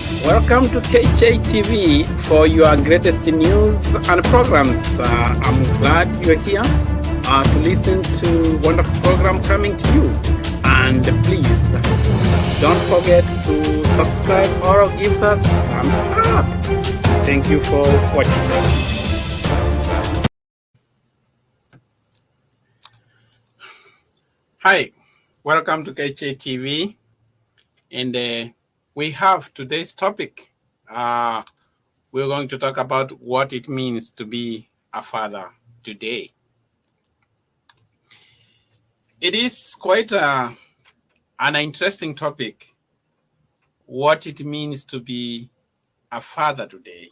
Welcome to KJTV for your greatest news and programs. I'm glad you're here to listen to wonderful program coming to you. And please don't forget to subscribe or give us thumbs up. Thank you for watching. Hi, welcome to KJTV, and we have today's topic. We're going to talk about what it means to be a father today. It is quite an interesting topic, what it means to be a father today.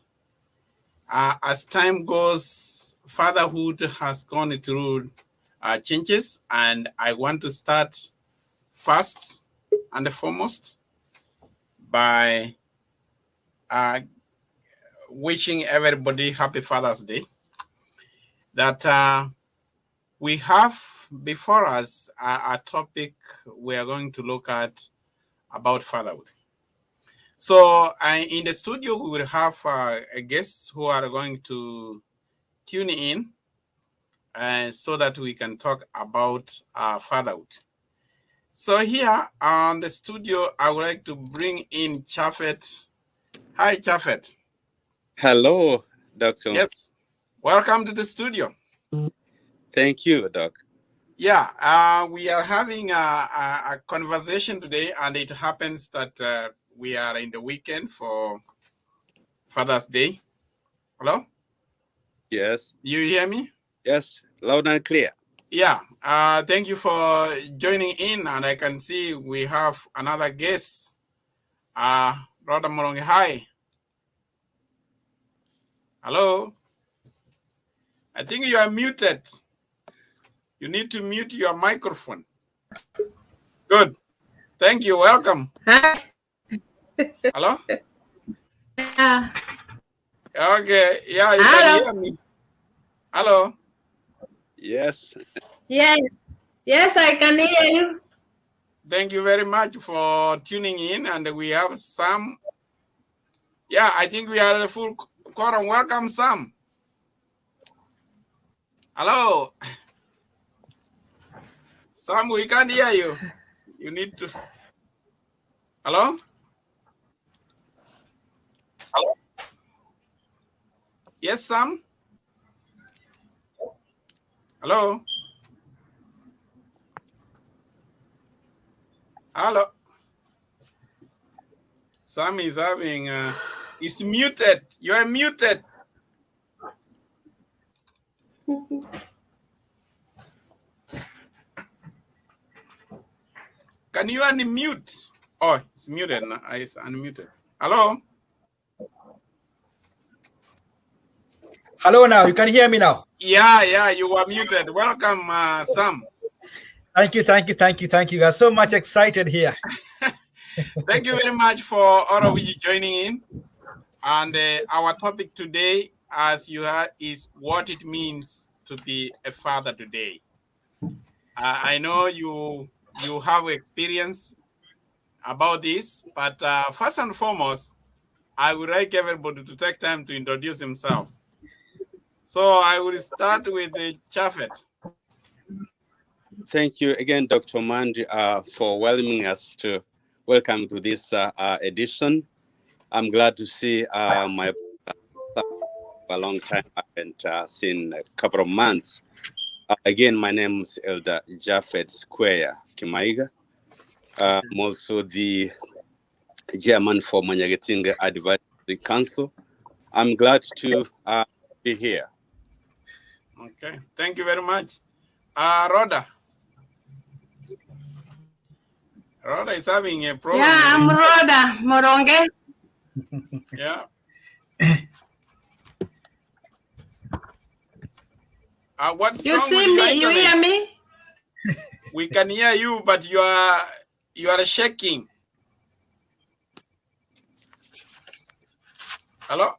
As time goes, fatherhood has gone through changes, and I want to start first and foremost by wishing everybody happy Father's Day. That we have before us a topic we are going to look at about fatherhood. So in the studio, we will have guests who are going to tune in so that we can talk about fatherhood. So here on the studio, I would like to bring in Chafet. Hi, Chafet. Hello, Doctor. Yes, welcome to the studio. Thank you, Doc. Yeah, we are having a conversation today, and it happens that we are in the weekend for Father's Day. Hello? Yes. You hear me? Yes, loud and clear. Yeah, thank you for joining in, and I can see we have another guest. Brother Morongi, hi. Hello? I think you are muted. You need to mute your microphone. Good. Thank you. Welcome. Hi. Hello? Yeah. Okay. Yeah, you Hello. can hear me. Hello? Yes. Yes. Yes, I can hear you. Thank you very much for tuning in. And we have Sam. Yeah, I think we are a full quorum. Welcome, Sam. Hello. Sam, we can't hear you. You need to. Hello? Hello? Yes, Sam? Hello? Hello? Sam is having, it's muted. You are muted. Can you unmute? Oh, it's muted now. It's unmuted. Hello? Hello now, you can hear me now. Yeah, you were muted. Welcome, Sam. Thank you. We are so much excited here. Thank you very much for all of you joining in. And our topic today, as you heard, is what it means to be a father today. I know you have experience about this, but first and foremost, I would like everybody to take time to introduce himself. So I will start with Chafet. Thank you again, Dr. Mandi, for welcoming us to welcome to this edition. I'm glad to see my a long time. I haven't seen a couple of months. Again, my name is Elder Japheth Square Kimaiga. I'm also the chairman for Manyagetinga Advisory Council. I'm glad to be here. Okay, thank you very much. Rhoda. Rhoda is having a problem. Yeah, I'm Rhoda Moronge. Yeah. What You song see would you me? like You to hear make? me? We can hear you, but you are shaking. Hello?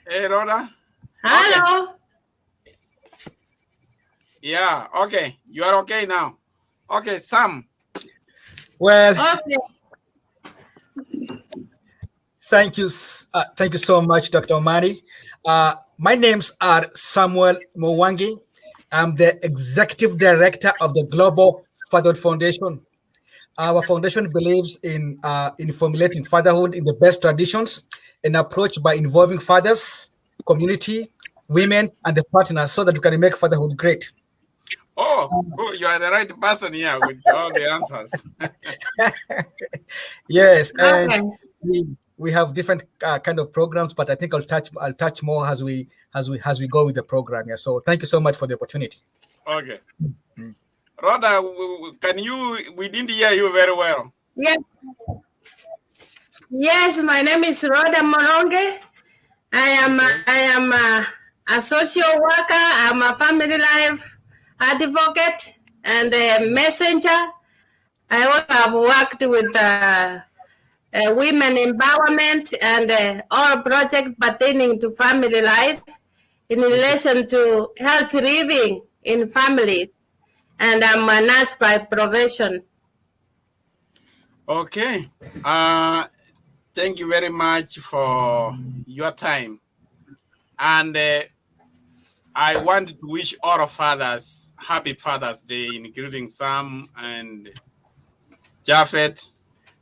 Hey, Rhoda. Hello. Okay. Yeah, okay. You are okay now. Okay, Sam. Well, Okay. thank you so much, Dr. Omani. My names are Samuel Mwangi. I'm the executive director of the Global Fatherhood Foundation. Our foundation believes in formulating fatherhood in the best traditions, an approach by involving fathers, community, women, and the partners so that we can make fatherhood great. Oh, you are the right person here with all the answers. Yes, and Okay. we have different kind of programs, but I think I'll touch more as we go with the program. Yeah. So thank you so much for the opportunity. Okay. Rhoda, we didn't hear you very well. Yes. Yes, my name is Rhoda Moronge. Okay. I am a social worker. I'm a family life advocate and a messenger. I also have worked with women empowerment and all projects pertaining to family life in relation to health living in families. And I'm a nurse by profession. Okay. Thank you very much for your time. And I want to wish all of fathers happy Father's Day, including Sam and Japhet.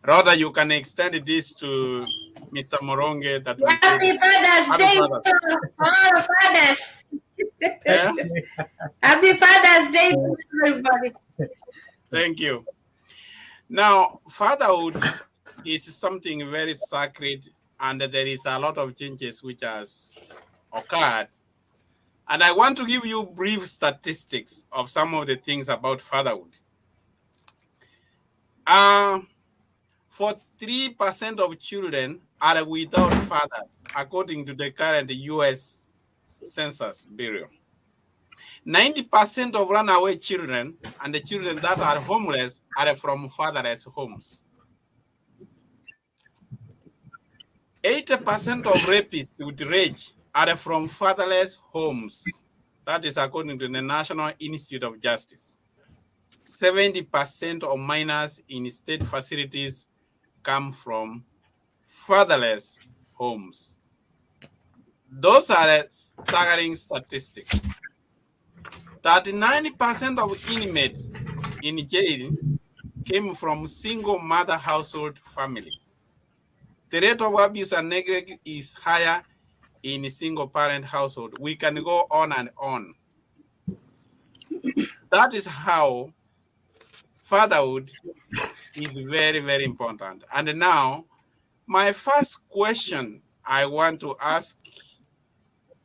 Rather, you can extend this to Mr. Moronge that we say Happy Father's happy Day Father's. to all fathers. Yeah? Happy Father's Day to everybody. Thank you. Now, fatherhood is something very sacred, and there is a lot of changes which has occurred. And I want to give you brief statistics of some of the things about fatherhood. 43% of children are without fathers, according to the current US Census Bureau. 90% of runaway children and the children that are homeless are from fatherless homes. 80% of rapists with rage are from fatherless homes. That is according to the National Institute of Justice. 70% of minors in state facilities come from fatherless homes. Those are staggering statistics. 39% of inmates in jail came from single mother household family. The rate of abuse and neglect is higher in a single parent household. We can go on and on. That is how fatherhood is very, very important. And now, my first question I want to ask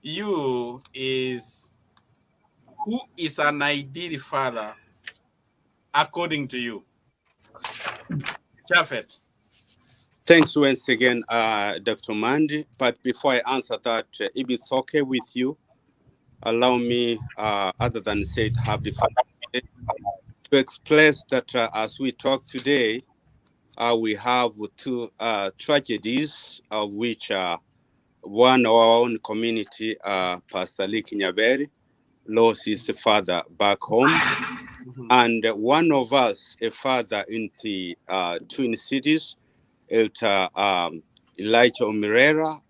you is, who is an ideal father according to you? Japhet. Thanks once again, Dr. Mandy. But before I answer that, if it's okay with you, allow me, other than say it, happy Father's Day, to express that as we talk today, we have two tragedies, of which one our own community, Pastor Lee Kinyaberi, lost his father back home. And one of us, a father in the Twin Cities, Elder Elijah Omirera,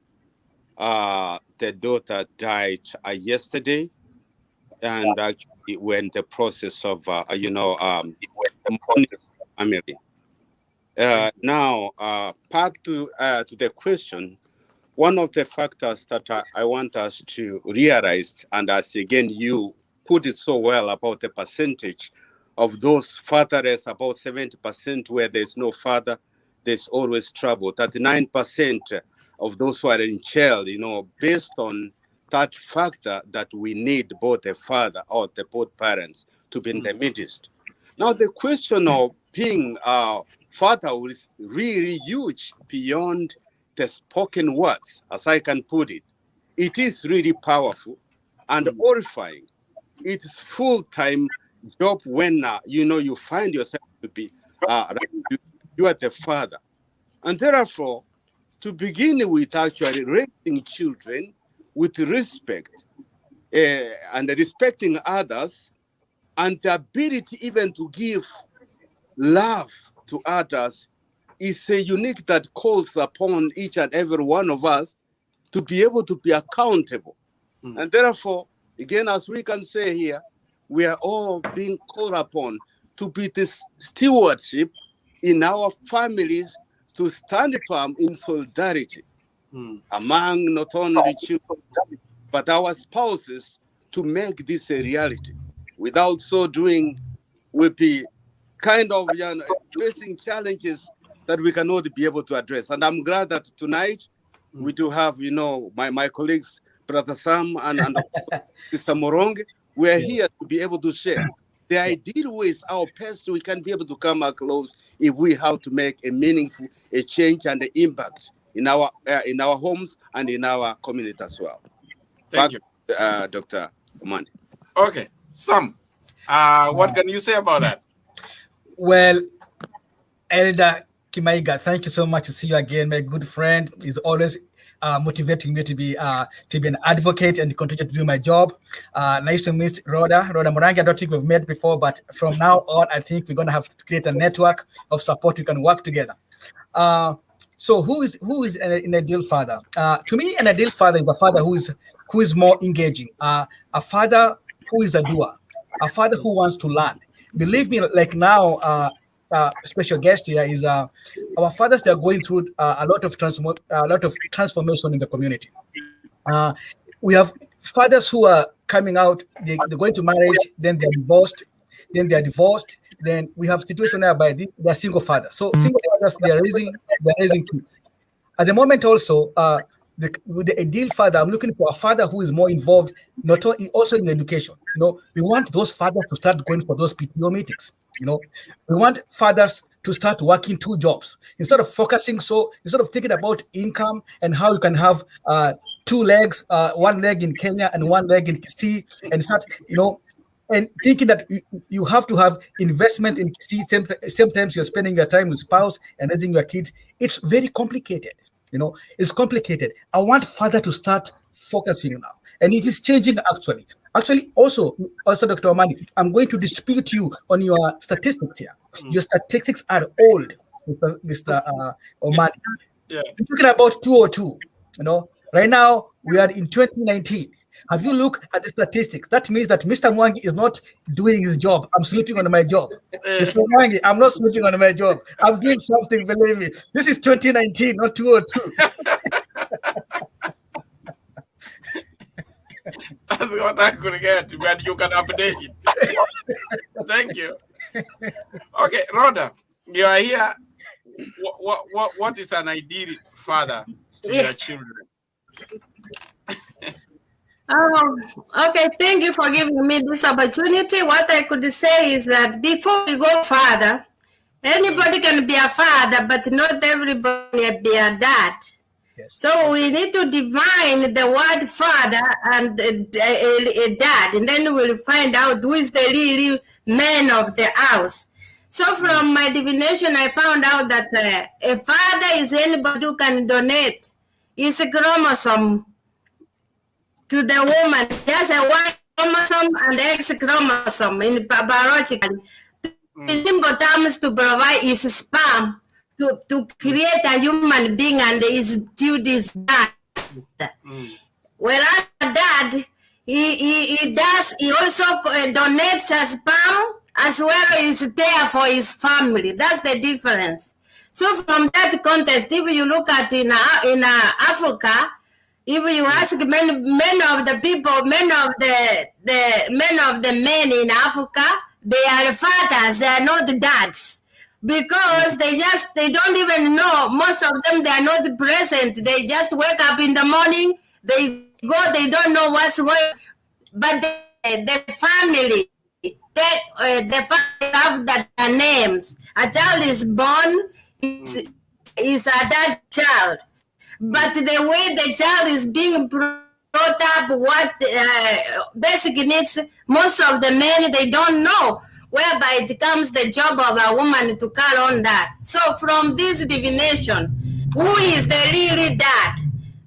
the daughter died yesterday, and actually we're in the process of, mourning family. Now, back to the question, one of the factors that I want us to realize, and as again you put it so well about the percentage of those fatherless, about 70% where there's no father, there's always trouble. 39% of those who are in jail, based on that factor that we need both a father or the both parents to be in the midst. Now, the question of being fatherhood is really huge beyond the spoken words, as I can put it. It is really powerful and horrifying. It's full-time job when you find yourself to be you are the father, and therefore to begin with actually raising children with respect and respecting others, and the ability even to give love to others is a unique that calls upon each and every one of us to be able to be accountable. And therefore, again, as we can say here, we are all being called upon to be this stewardship in our families, to stand firm in solidarity among not only children, but our spouses, to make this a reality. Without so doing, we'll be kind of facing challenges that we cannot be able to address. And I'm glad that tonight we do have, my colleagues, Brother Sam and Sister Morong. We're here to be able to share the ideal ways, our best we can be able to come close if we have to make a meaningful change and the impact in our homes and in our community as well. Thank you, Dr. Omandi. Okay, Sam, what can you say about that? Well, Elder Kimaiga, thank you so much to see you again, my good friend. It's always motivating me to be an advocate and continue to do my job. Nice to meet Rhoda Morangi. I don't think we've met before, but from now on, I think we're gonna have to create a network of support. We can work together. So who is an ideal father? To me, an ideal father is a father who is more engaging. A father who is a doer. A father who wants to learn. Believe me, like now. Special guest here is our fathers. They are going through a lot of transformation in the community. We have fathers who are coming out. They're going to marriage, then they're divorced, then we have situation whereby they're single fathers. So single fathers, they're raising kids. At the moment, also with the ideal father, I'm looking for a father who is more involved, not only also in education. We want those fathers to start going for those PTO meetings. We want fathers to start working 2 jobs instead of thinking about income and how you can have 2 legs, 1 leg in Kenya and 1 leg in Kisii, and start, and thinking that you have to have investment in Kisii. Sometimes you're spending your time with spouse and raising your kids. It's very complicated. It's complicated. I want father to start focusing now, and it is changing actually. Also, Dr. Omandi, I'm going to dispute you on your statistics here. Your statistics are old, Mr. Omandi. Yeah. You're talking about 202. Right now we are in 2019. Have you looked at the statistics? That means that Mr. Mwangi is not doing his job. I'm sleeping on my job. Mr. Mwangi, I'm not sleeping on my job. I'm doing something, believe me. This is 2019, not 202. That's what I could get, but you can update it. Thank you. Okay, Rhoda, you are here. What is an ideal father to your children? Okay, thank you for giving me this opportunity. What I could say is that before we go further, anybody can be a father, but not everybody can be a dad. Yes. So we need to define the word father and a dad, and then we'll find out who is the real man of the house. So from my definition, I found out that a father is anybody who can donate his chromosome to the woman. There's a Y chromosome and X chromosome in biologically. In simple terms, to provide his sperm to create a human being, and his duty is that. Well, our dad, he also donates a sperm as well as there for his family. That's the difference. So from that context, if you look at in Africa, if you ask many of the people, many of the men in Africa, they are fathers, they are not dads. Because they don't even know, most of them, they are not present. They just wake up in the morning, they go, they don't know what's going on. But the family, the family have their names. A child is born, is a dad child. But the way the child is being brought up, what basic needs, most of the men, they don't know, whereby it becomes the job of a woman to carry on that. So from this divination, who is the really dad?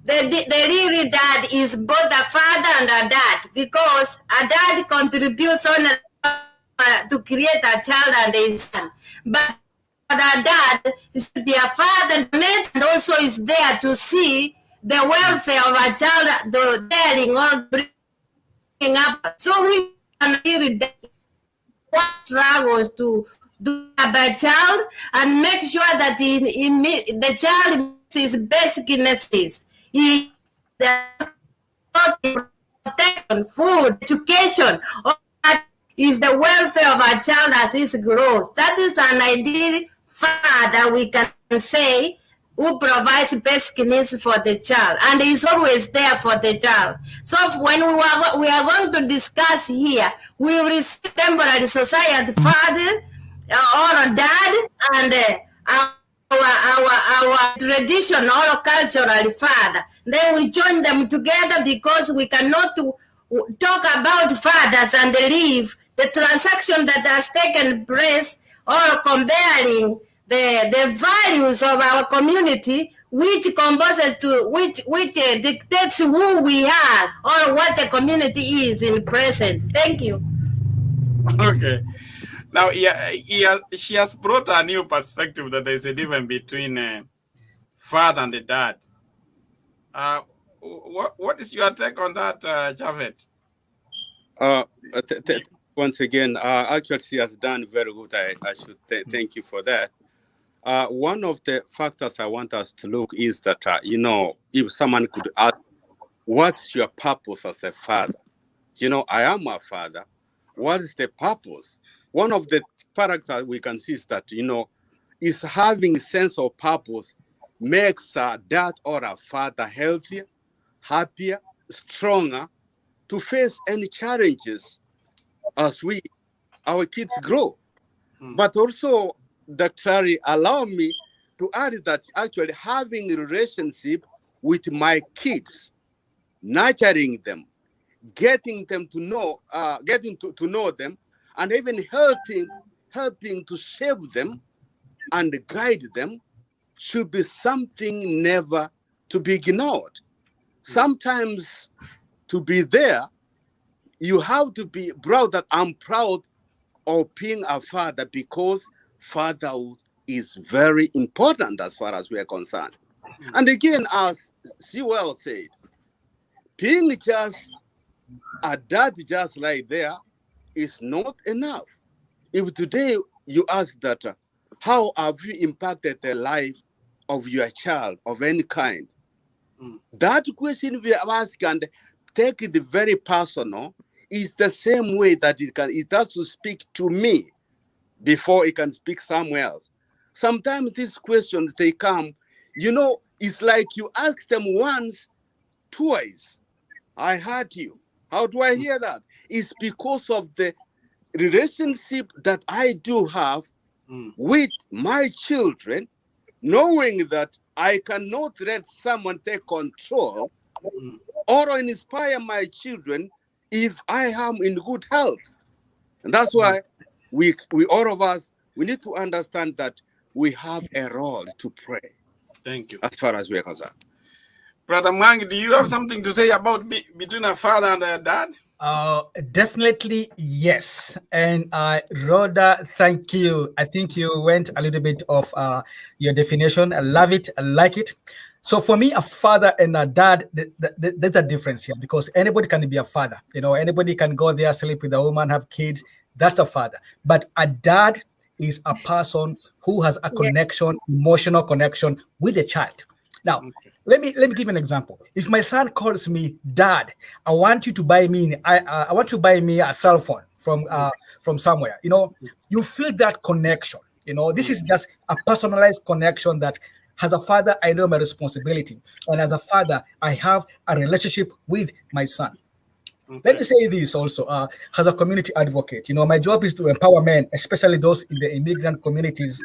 The really dad is both a father and a dad, because a dad contributes on to create a child and a son. But the dad should be a father, and also is there to see the welfare of a child, the daring or bringing up. So we can really what struggles to do about a child and make sure that the child meets his basic necessities. He protection, food, education, all that is the welfare of our child as it grows. That is an ideal father we can say who provides basic needs for the child and is always there for the child. So when we are going to discuss here, we receive temporary society father or a dad and our traditional or cultural father. Then we join them together because we cannot talk about fathers and leave the transaction that has taken place or comparing the values of our community which composes to which dictates who we are or what the community is in present. Thank you. Okay. Now, she has brought a new perspective that there's a difference between father and the dad. What is your take on that, Javed? Once again, actually, she has done very good. I should thank you for that. One of the factors I want us to look is that, if someone could ask, what's your purpose as a father? I am a father. What is the purpose? One of the characters we can see is that, is having a sense of purpose makes a dad or a father healthier, happier, stronger to face any challenges as our kids grow. But also, Dr. allow me to add that actually having a relationship with my kids, nurturing them, getting them to know, to know them, and even helping to shape them and guide them should be something never to be ignored. Sometimes to be there, you have to be proud that I'm proud of being a father because fatherhood is very important as far as we are concerned. And again, as she well said, being just a dad just right there is not enough. If today you ask that, how have you impacted the life of your child of any kind? That question we ask and take it very personal is the same way that it has to speak to me before it can speak somewhere else. Sometimes these questions, they come, it's like you ask them once, twice. I heard you. How do I hear that? It's because of the relationship that I do have with my children, knowing that I cannot let someone take control or inspire my children if I am in good health. And that's why we all of us, we need to understand that we have a role to play. Thank you. As far as we are concerned. Brother Mwangi, do you have something to say about between a father and a dad? Definitely yes. And Rhoda, thank you. I think you went a little bit of your definition. I love it. I like it. So for me, a father and a dad, there's a difference here because anybody can be a father. Anybody can go there, sleep with a woman, have kids. That's a father. But a dad is a person who has a connection, emotional connection with a child. Now, let me give an example. If my son calls me, Dad, I want you to buy me. I want to buy me a cell phone from somewhere. You feel that connection. This is just a personalized connection that, as a father, I know my responsibility, and as a father, I have a relationship with my son. Let me say this also, as a community advocate. My job is to empower men, especially those in the immigrant communities,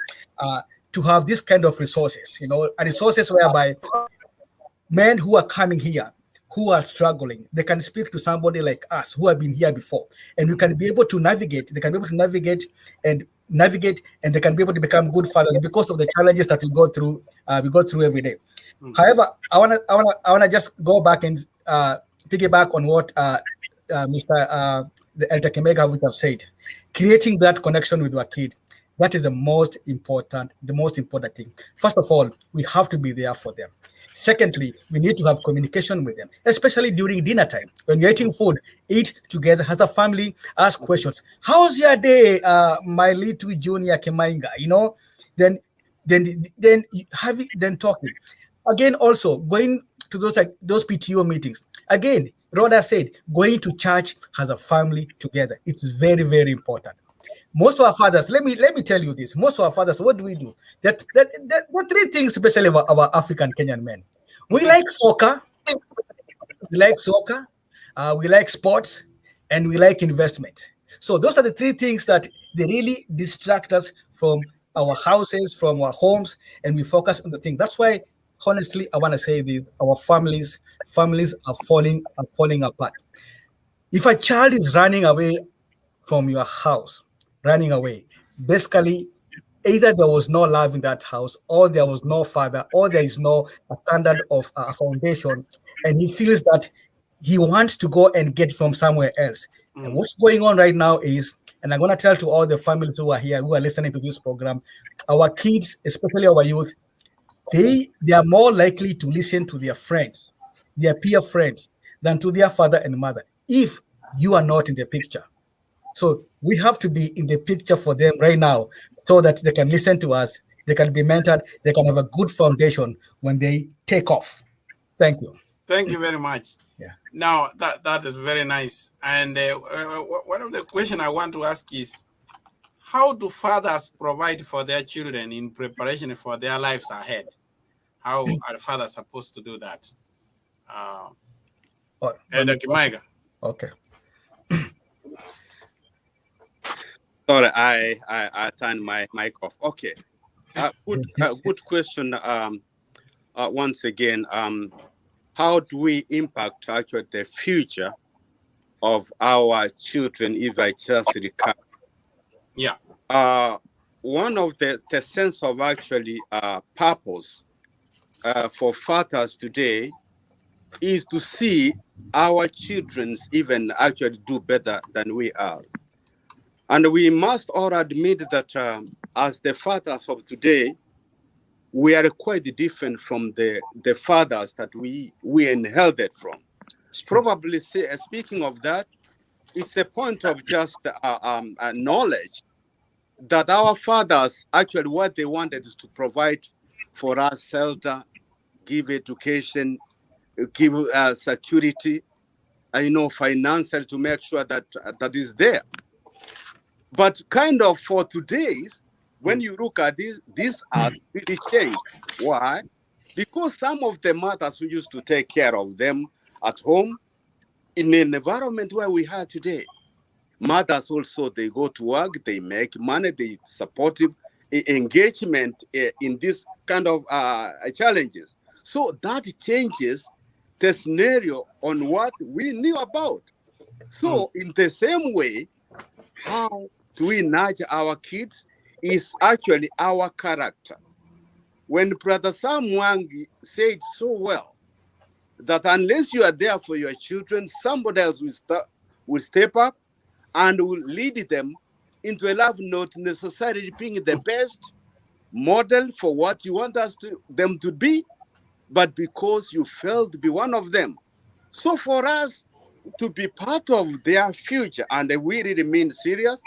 to have this kind of resources, resources whereby men who are coming here, who are struggling, they can speak to somebody like us who have been here before, and we can be able to navigate. They can be able to navigate, and they can be able to become good fathers because of the challenges that we go through every day. However, I wanna just go back and piggyback on what Mr. Elder Kemega would have said, creating that connection with our kid. That is the most important thing. First of all, we have to be there for them. Secondly, we need to have communication with them, especially during dinner time. When you're eating food, eat together as a family, ask questions. How's your day, my little junior Kemainga? Then talking. Again, also going to those PTO meetings. Again, Rhoda said, going to church as a family together. It's very, very important. Most of our fathers, let me tell you this. Most of our fathers, what do we do? That three things, especially about our African Kenyan men. We like soccer, we like sports, and we like investment. So those are the three things that they really distract us from our houses, from our homes, and we focus on the thing. That's why, honestly, I want to say this: our families are falling apart. If a child is running away from your house, running away, basically, either there was no love in that house, or there was no father, or there is no standard of a foundation, and he feels that he wants to go and get from somewhere else. And what's going on right now is, and I'm going to tell to all the families who are here, who are listening to this program, our kids, especially our youth, they are more likely to listen to their friends, their peer friends, than to their father and mother, if you are not in the picture. So we have to be in the picture for them right now, so that they can listen to us, they can be mentored, they can have a good foundation when they take off. Thank you. Thank you very much. Yeah. Now that is very nice. And one of the questions I want to ask is, how do fathers provide for their children in preparation for their lives ahead? How are fathers supposed to do that? Elder Kimaiga. Okay. Sorry, I turned my mic off. Okay. Good question. Once again, how do we impact actually the future of our children if I just recover? Yeah. One of the sense of actually purpose for fathers today is to see our children even actually do better than we are. And we must all admit that as the fathers of today, we are quite different from the fathers that we inherited from. Probably speaking of that, it's a point of just knowledge that our fathers actually what they wanted is to provide for us shelter, give education, give security, and financial to make sure that that is there. But kind of for today's, when you look at this are really changed. Why? Because some of the mothers who used to take care of them at home, in an environment where we are today, mothers also, they go to work, they make money, they supportive engagement in this kind of challenges. So that changes the scenario on what we knew about. So in the same way, how do we nurture our kids is actually our character. When Brother Sam Mwangi said so well, that unless you are there for your children, somebody else will step up and will lead them into a life not necessarily being the best model for what you want them to be, but because you failed to be one of them. So for us to be part of their future, and we really mean serious,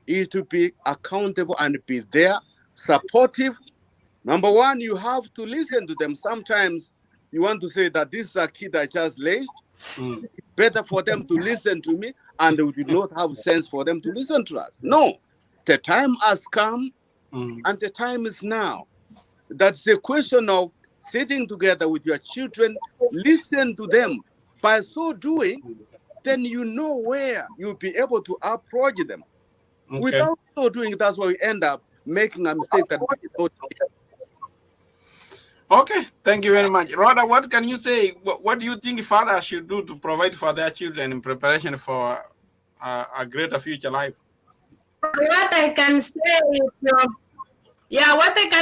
is to be accountable and be there, supportive. Number one, you have to listen to them. Sometimes you want to say that this is a kid I just raised. It's better for them to listen to me, and we do not have sense for them to listen to us. No, the time has come, and the time is now. That's a question of sitting together with your children, listen to them. By so doing, then you know where you'll be able to approach them. Okay. Without so doing, that's why we end up making a mistake that we don't. Okay, thank you very much. Rhoda, what can you say? What do you think fathers should do to provide for their children in preparation for a greater future life? What I can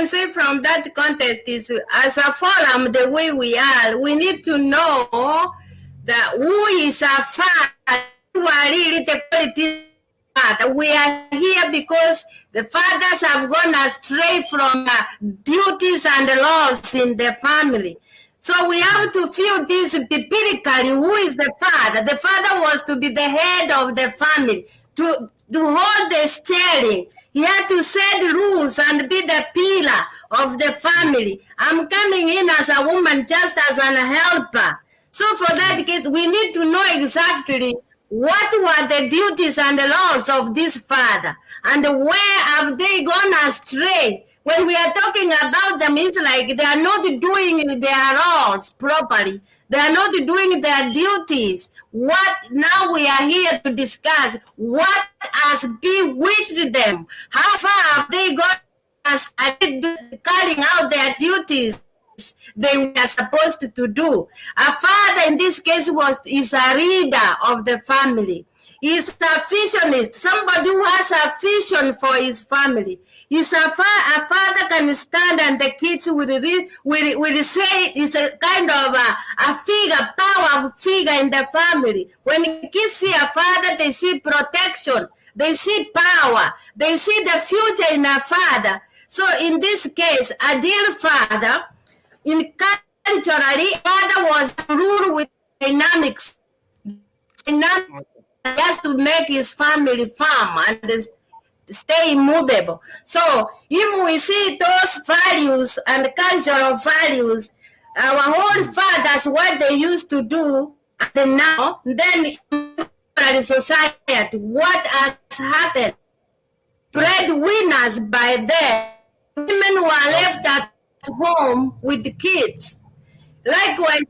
say from that context is, as a forum, the way we are, we need to know that who is a father, who are really the quality father. We are here because the fathers have gone astray from duties and laws in the family. So we have to feel this biblically. Who is the father? The father was to be the head of the family, to hold the steering. He had to set rules and be the pillar of the family. I'm coming in as a woman just as an helper. So for that case, we need to know exactly what were the duties and the laws of this father, and where have they gone astray? When we are talking about them, it's like they are not doing their roles properly. They are not doing their duties. What now we are here to discuss? What has bewitched them? How far have they gone as carrying out their duties they were supposed to do? A father in this case is a leader of the family. He's a visionist, somebody who has a vision for his family. He's a father can stand and the kids will say it's a kind of a figure, power figure in the family. When kids see a father, they see protection, they see power, they see the future in a father. So in this case, a dear father, in culturally, father was ruled with dynamics. He has to make his family firm and stay immovable. So if we see those values and cultural values, our old fathers, what they used to do, and now, then in society, what has happened? Breadwinners by then, women were left at home with the kids. Likewise,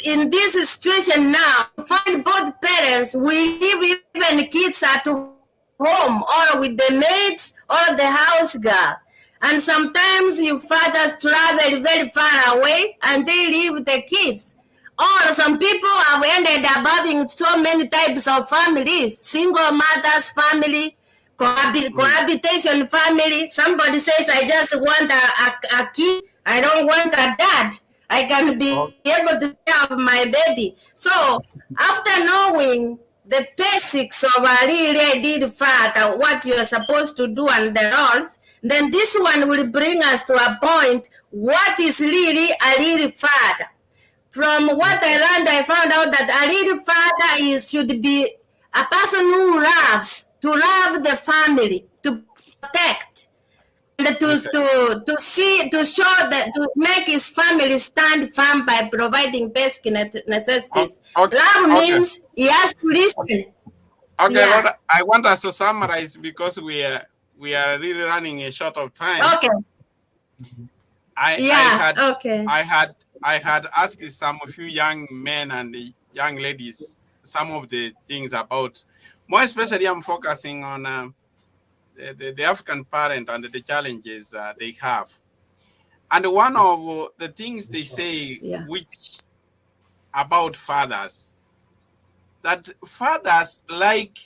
in this situation now, find both parents will leave even kids at home or with the maids or the house girl. And sometimes you fathers travel very far away and they leave the kids. Or some people have ended up having so many types of families: single mothers family, cohabitation family. Somebody says, I just want a kid, I don't want a dad. I can be able to take care of my baby. So after knowing the basics of a really dead father, what you are supposed to do and the roles, then this one will bring us to a point, what is really a real father? From what I learned, I found out that a real father should be a person who loves, to love the family, to protect, and to show that, to make his family stand firm by providing basic necessities. Love means he has to listen. Okay, yeah. Lord, I want us to summarize because we are really running a short of time. Okay. I had asked some few young men and young ladies some of the things about, more especially I'm focusing on the African parent and the challenges they have. And one of the things they say, which about fathers, that fathers like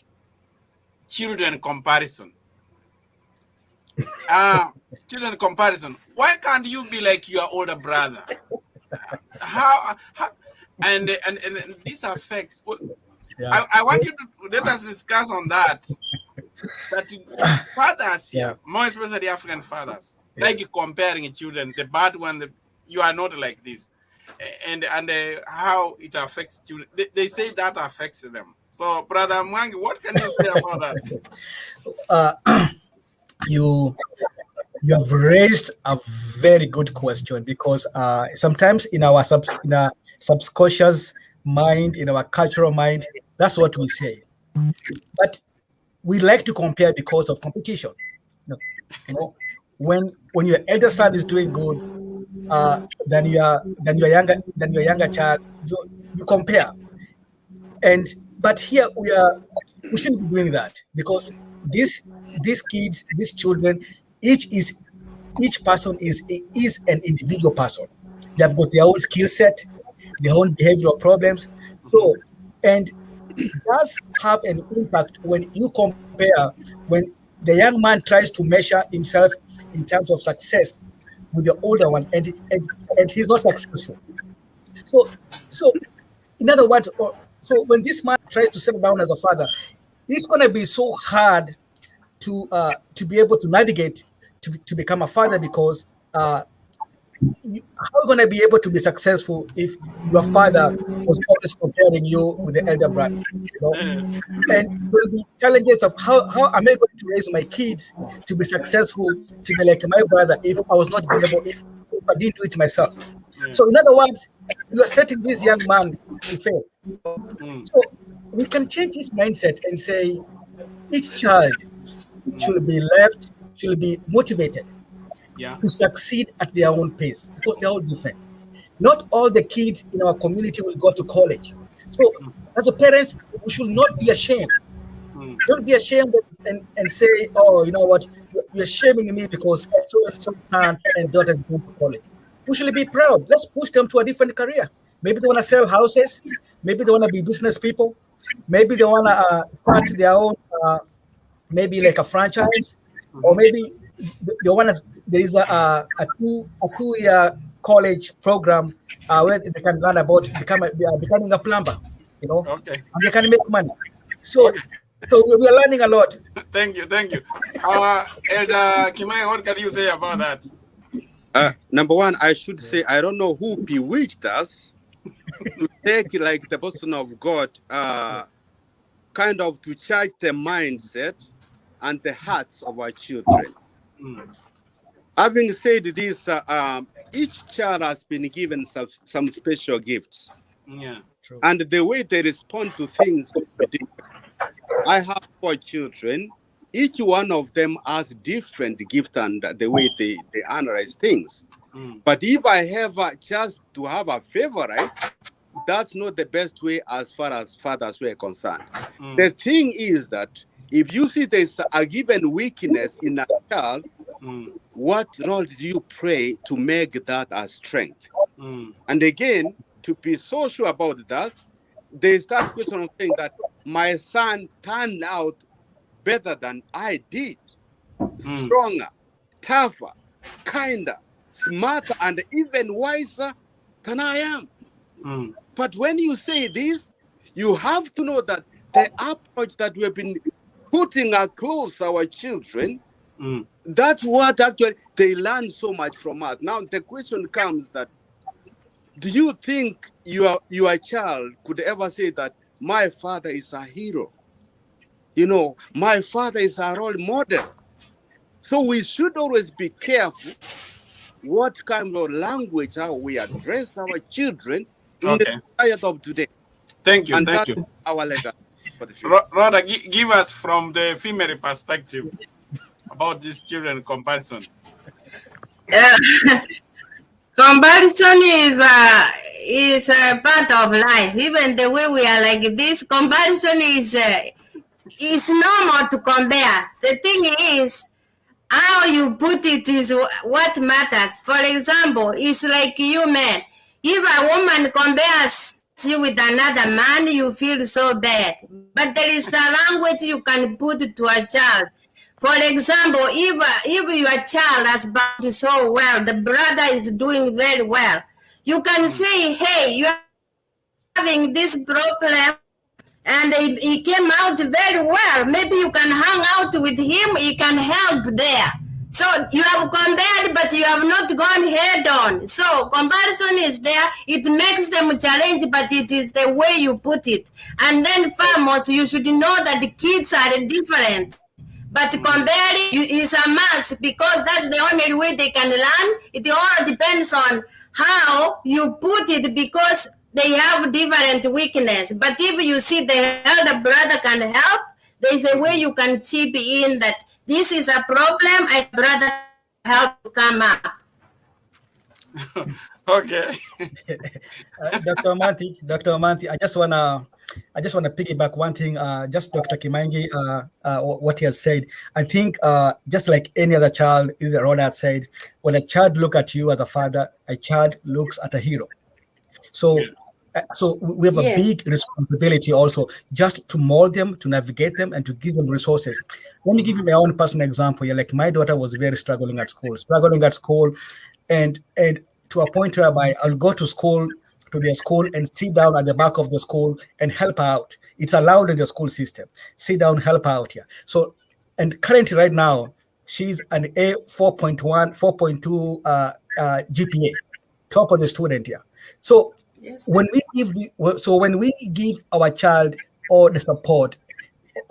children comparison. Children comparison. Why can't you be like your older brother? How and this affects. I want you to let us discuss on that. That fathers here, more especially African fathers, like comparing children, the bad one, you are not like this, and how it affects children. They say that affects them. So, Brother Mwangi, what can you say about that? You have raised a very good question, because sometimes in our subconscious mind, in our cultural mind, that's what we say. But we like to compare because of competition. You know, when your elder son is doing good, than your younger child, so you compare. But here we shouldn't be doing that, because these kids, these children, each person is an individual person. They have got their own skill set, their own behavioral problems. So, and it does have an impact when you compare, when the young man tries to measure himself in terms of success with the older one, and he's not successful. So in other words, so when this man tries to settle down as a father, it's going to be so hard to be able to navigate to become a father, because how are you going to be able to be successful if your father was always comparing you with the elder brother? You know? And there will be challenges of how am I going to raise my kids to be successful, to be like my brother, if I was not being able, if I didn't do it myself. So in other words, you are setting this young man to fail. So we can change his mindset and say each child should be left, should be motivated to succeed at their own pace, because they're all different. Not all the kids in our community will go to college. So as a parents, we should not be ashamed. Don't be ashamed and say, oh, you know what, you're shaming me because so and so son and daughters go to college. We should be proud. Let's push them to a different career. Maybe they want to sell houses. Maybe they want to be business people. Maybe they want to start their own, maybe like a franchise, or maybe they want to. There is a 2-year college program where they can learn about becoming a plumber. You know, and they can make money. So we are learning a lot. Thank you. Elder Kimai, what can you say about that? Number one, I should say I don't know who bewitched us to take like the person of God, kind of to charge the mindset and the hearts of our children. Having said this, each child has been given some special gifts. Yeah. True. And the way they respond to things could be different. I have 4 children. Each one of them has different gift and the way they analyze things. But if I have just to have a favorite, that's not the best way as far as fathers were concerned. The thing is that if you see there's a given weakness in a child, what role do you play to make that a strength? And again, to be so sure about that, there's that question of saying that my son turned out better than I did, stronger, tougher, kinder, smarter, and even wiser than I am. But when you say this, you have to know that the approach that we have been putting across our children, that's what actually they learn so much from us. Now the question comes that, do you think your child could ever say that my father is a hero? You know, my father is a role model. So we should always be careful what kind of language how we address our children in the society of today. Thank you. And Thank that's you. our legacy for the future. Rather, give us from the female perspective about this children comparison. Comparison is a part of life. Even the way we are like this, comparison is normal to compare. The thing is, how you put it is what matters. For example, it's like you men. If a woman compares you with another man, you feel so bad. But there is a language you can put to a child. For example, if your child has bound so well, the brother is doing very well, you can say, hey, you are having this problem, and he came out very well. Maybe you can hang out with him, he can help there. So you have compared, but you have not gone head on. So comparison is there. It makes them challenge, but it is the way you put it. And then foremost, you should know that the kids are different. But comparing is a must, because that's the only way they can learn. It all depends on how you put it, because they have different weakness. But if you see the elder brother can help, there is a way you can chip in that this is a problem and brother can help to come up. Okay. Dr. Amanti, I just wanna piggyback one thing. Just Dr. Kimangi, what he has said. I think just like any other child, is the role had said. When a child look at you as a father, a child looks at a hero. So we have a big responsibility also, just to mold them, to navigate them, and to give them resources. Let me give you my own personal example. Yeah, like my daughter was very struggling at school, and to a point whereby I'll go to school to their school and sit down at the back of the school and help out. It's allowed in the school system. Sit down, help out here. So, and currently right now, she's an A 4.1, 4.2 GPA, top of the student here. So Yes. when we give our child all the support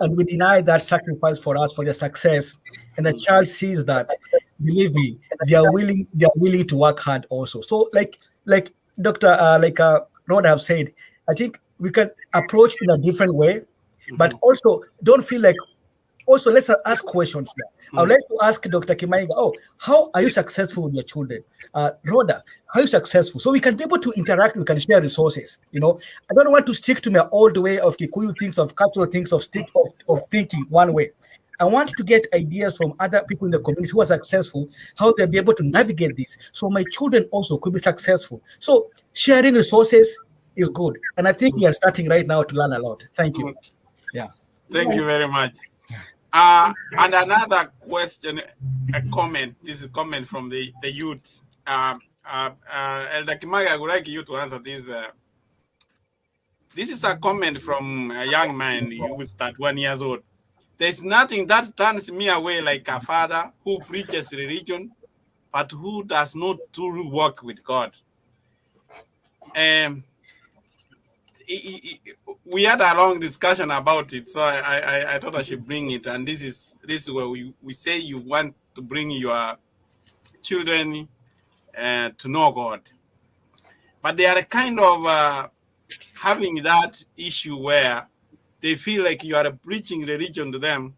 and we deny that sacrifice for us for their success, and the child sees that, believe me, they are willing to work hard also. So like Dr. Rod have said, I think we can approach in a different way, but also don't feel like. Also, let's ask questions here. I would like to ask Dr. Kimaiga, how are you successful with your children? Rhoda, how are you successful? So we can be able to interact, we can share resources. I don't want to stick to my old way of Kikuyu things, of cultural things, of thinking one way. I want to get ideas from other people in the community who are successful, how they'll be able to navigate this. So my children also could be successful. So sharing resources is good. And I think we are starting right now to learn a lot. Thank you. Yeah. Thank you very much. And another question, a comment. This is a comment from the youth. Elder Kimaga, I would like you to answer this. This is a comment from a young man who is 31 years old. There's nothing that turns me away like a father who preaches religion, but who does not truly work with God. We had a long discussion about it, so I thought I should bring it. And this is where we say you want to bring your children to know God, but they are kind of having that issue where they feel like you are preaching religion to them,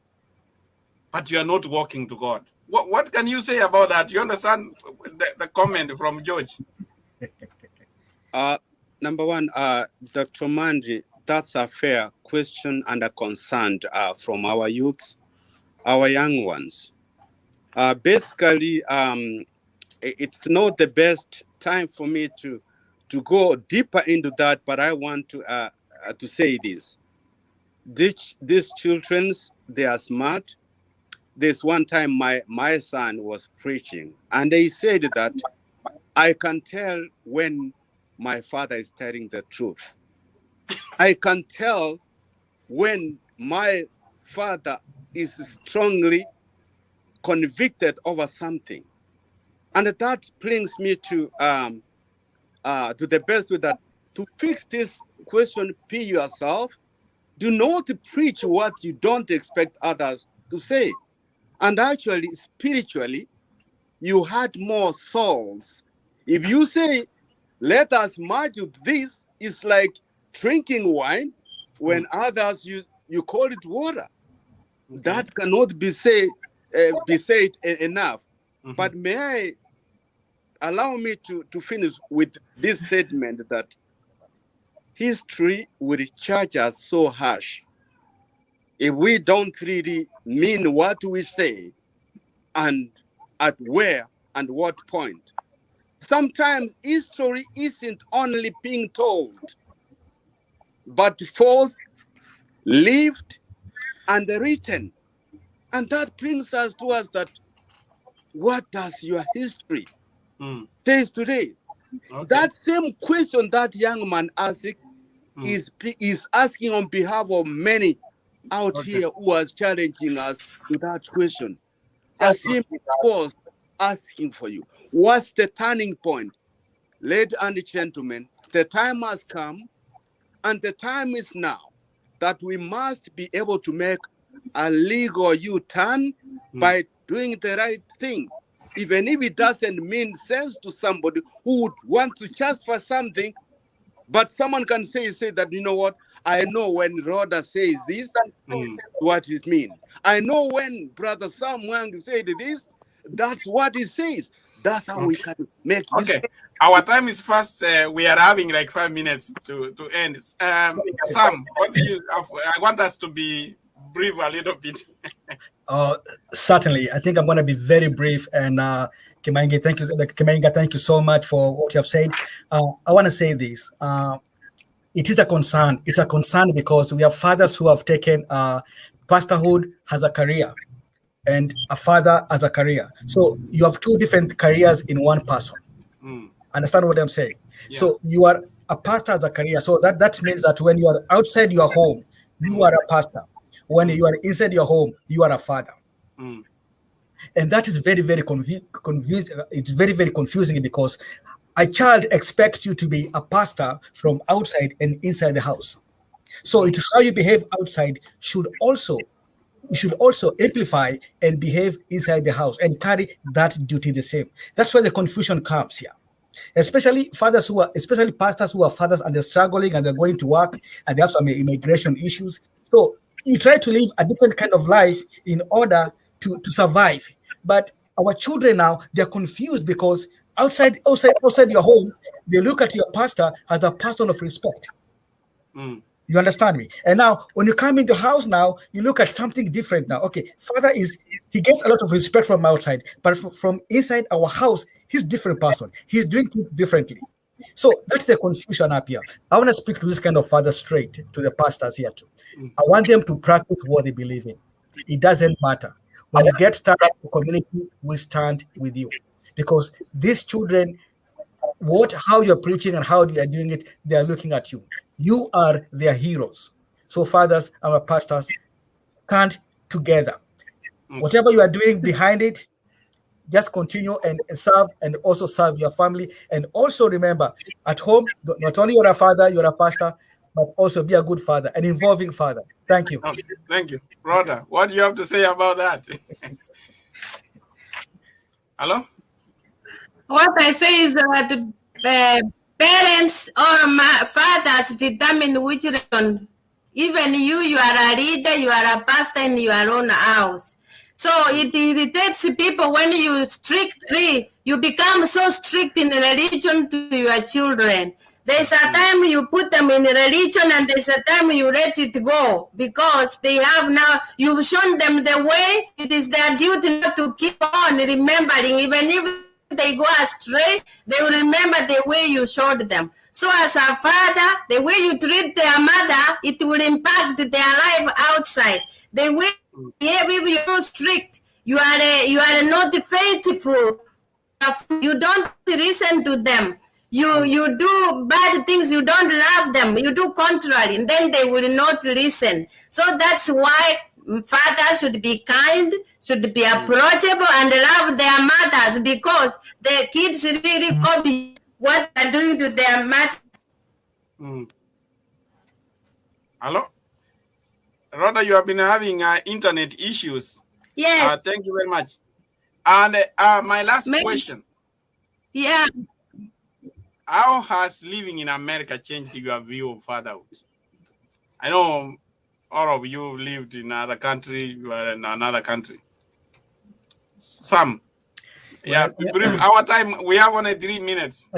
but you are not walking to God. What can you say about that? You understand the comment from George? Number one, Dr. Mandri, that's a fair question and a concern from our youths, our young ones. Basically, it's not the best time for me to go deeper into that, but I want to say this. These children, they are smart. This one time my son was preaching, and they said that I can tell when my father is telling the truth. I can tell when my father is strongly convicted over something. And that brings me to the best way that to fix this question, be yourself. Do not preach what you don't expect others to say. And actually, spiritually, you had more souls. If you say, let us merge with this, it's like drinking wine when others you call it water. Okay. That cannot be said enough. But may I allow me to finish with this statement that history will judge us so harsh if we don't really mean what we say and at where and what point. Sometimes history isn't only being told, but forth, lived, and written. And that brings us towards that, what does your history say today? Okay. That same question that young man asked is asking on behalf of many out here who are challenging us to that question. As he was asking for you, what's the turning point? Ladies and gentlemen, the time has come, and the time is now that we must be able to make a legal U-turn by doing the right thing, even if it doesn't mean sense to somebody who would want to just for something. But someone can say that, you know what, I know when Rhoda says this, what it means. I know when Brother Sam Wang said this, that's what he says. That's how we can make it. Okay, our time is fast. We are having like 5 minutes to end. Sam, what do you? I want us to be brief a little bit. Certainly, I think I'm going to be very brief. And Kimainga, thank you so much for what you have said. I want to say this. It is a concern. It's a concern because we have fathers who have taken pastorhood as a career and a father as a career. So you have two different careers in one person. Understand what I'm saying? Yeah. So you are a pastor has a career. So that means that when you are outside your home, you are a pastor. When you are inside your home, you are a father. And that is very, very it's very, very confusing because a child expects you to be a pastor from outside and inside the house. So it's how you behave outside you should also amplify and behave inside the house and carry that duty the same. That's where the confusion comes here. Especially pastors who are fathers and they're struggling and they're going to work and they have some immigration issues. So you try to live a different kind of life in order to survive. But our children now, they're confused because outside your home, they look at your pastor as a person of respect. You understand me? And now, when you come in the house now, you look at something different now. Okay, father he gets a lot of respect from outside, but from inside our house, he's a different person. He's doing things differently. So that's the confusion up here. I want to speak to this kind of father straight to the pastors here too. I want them to practice what they believe in. It doesn't matter. When you get started, the community will stand with you. Because these children, how you're preaching and how you're doing it, they are looking at you. You are their heroes. So fathers, our pastors, stand together. Whatever you are doing behind it, just continue and serve and also serve your family. And also remember, at home, not only you're a father, you're a pastor, but also be a good father, an involving father. Thank you. Okay, thank you. Rhoda, what do you have to say about that? Hello? What I say is that parents or fathers determine which religion. Even you are a leader, you are a pastor in your own house. So it irritates people when you become so strict in religion to your children. There's a time you put them in religion and there's a time you let it go because you've shown them the way. It is their duty not to keep on remembering, even if they go astray, they will remember the way you showed them. So as a father, the way you treat their mother, it will impact their life outside. The way you behave, if you're strict, you are not faithful. You don't listen to them. You do bad things, you don't love them, you do contrary, and then they will not listen. So that's why fathers should be kind, should be approachable, and love their mothers because the kids really copy what they're doing to their mothers. Hello? Rhoda, you have been having internet issues. Yes. Thank you very much. And my last question. Yeah. How has living in America changed your view of fatherhood? I know all of you lived in another country, you are in another country. Some. Yeah, our time, we have only 3 minutes.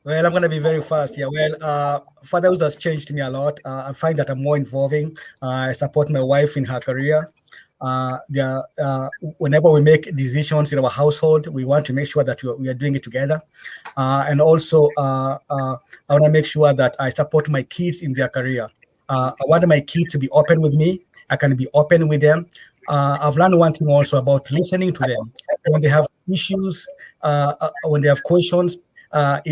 Well, I'm going to be very fast here. Well, fatherhood has changed me a lot. I find that I'm more involving. I support my wife in her career. Whenever we make decisions in our household, we want to make sure that we are doing it together. And also, I want to make sure that I support my kids in their career. I want my kids to be open with me. I can be open with them. I've learned one thing also about listening to them. When they have issues, when they have questions,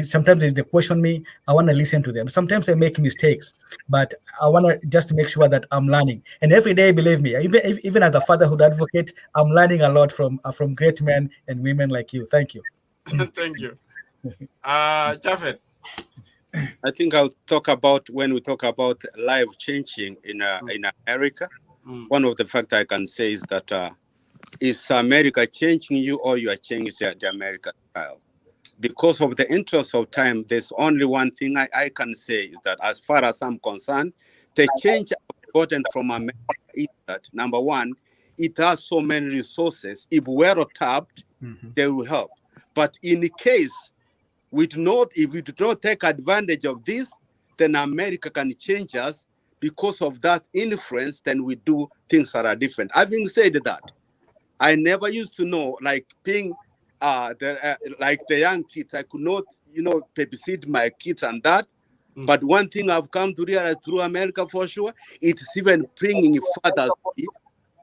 sometimes they question me, I want to listen to them. Sometimes I make mistakes, but I want to just make sure that I'm learning. And every day, believe me, even as a fatherhood advocate, I'm learning a lot from great men and women like you. Thank you. Thank you. Jafet. I think I'll talk about when we talk about life changing in America. One of the factors I can say is that is America changing you or you are changing the American style? Because of the interest of time, there's only one thing I can say is that as far as I'm concerned, the change I've gotten from America is that, number one, it has so many resources. If we're tapped, they will help. But in the case if we do not take advantage of this, then America can change us. Because of that influence, then we do things that are different. Having said that, I never used to know, like being like the young kids, I could not, babysit my kids and that. But one thing I've come to realize through America for sure, it's even bringing fathers,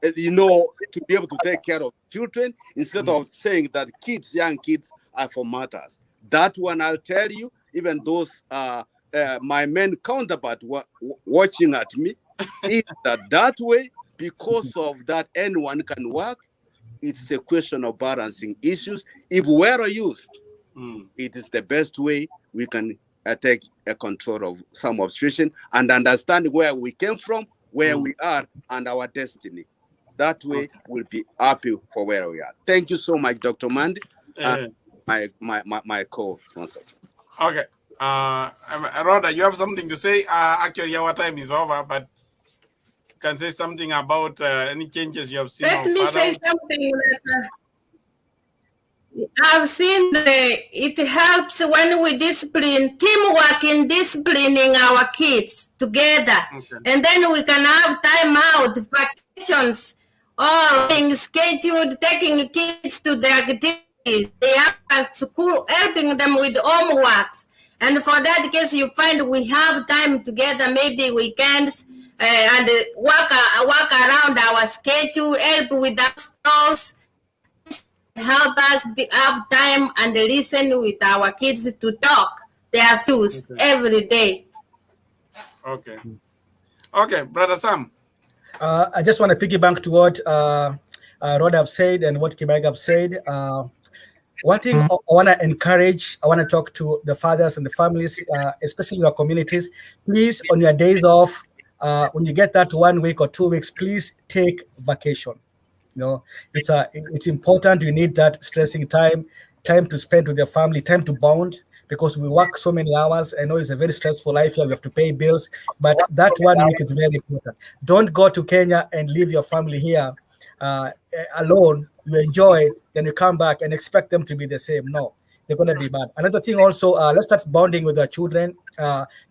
to be able to take care of children instead of saying that young kids are for matters. That one, I'll tell you, even those my main counterpart watching at me is that way, because of that anyone can work. It's a question of balancing issues. If well used, it is the best way we can take a control of some obstruction and understand where we came from, where we are, and our destiny. That way, we'll be happy for where we are. Thank you so much, Dr. Mandy, and my co-sponsors. Okay. Rhoda, you have something to say? Actually, our time is over, but you can say something about any changes you have seen. Let me say something. I've seen it helps when we discipline, teamwork in disciplining our kids together. And then we can have time out, vacations, or being scheduled, taking kids to their activities. They have at school, helping them with homeworks. And for that case, you find we have time together, maybe weekends, and work around our schedule, help with our stores, help us have time and listen with our kids to talk their views every day. Okay. Okay, Brother Sam. I just want to piggyback to what Rod have said and what Kibag have said. One thing I want to encourage, I want to talk to the fathers and the families, especially in our communities. Please, on your days off, when you get that 1 week or 2 weeks, please take vacation. You know, it's important. You need that stressing time to spend with your family, time to bond, because we work so many hours. I know it's a very stressful life here. We have to pay bills, but that 1 week is very important. Don't go to Kenya and leave your family here alone. You enjoy, then you come back and expect them to be the same. No, they're going to be bad. Another thing also, let's start bonding with our children.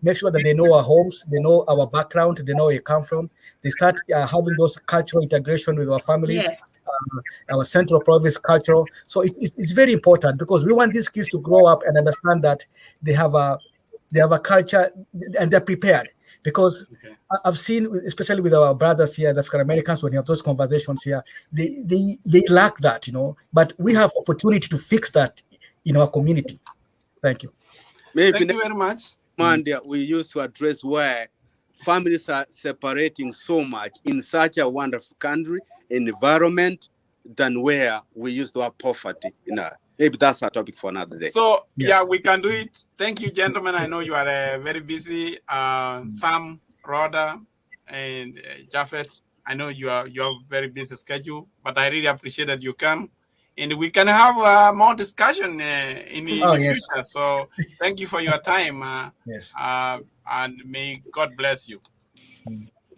Make sure that they know our homes, they know our background, they know where you come from. They start having those cultural integration with our families, Yes. Our Central Province culture. So it's very important, because we want these kids to grow up and understand that they have a culture and they're prepared. Because I've seen, especially with our brothers here, the African Americans, when you have those conversations here, they lack that, you know. But we have opportunity to fix that in our community. Thank you. Maybe Thank you very much. Monday, we used to address where families are separating so much in such a wonderful country, environment, than where we used to have poverty. You know, maybe that's a topic for another day. So yeah, we can do it. Thank you, gentlemen. I know you are very busy. Sam, Rhoda, and Japhet. I know you have very busy schedule, but I really appreciate that you come, and we can have more discussion in the future. So thank you for your time. Yes. And may God bless you.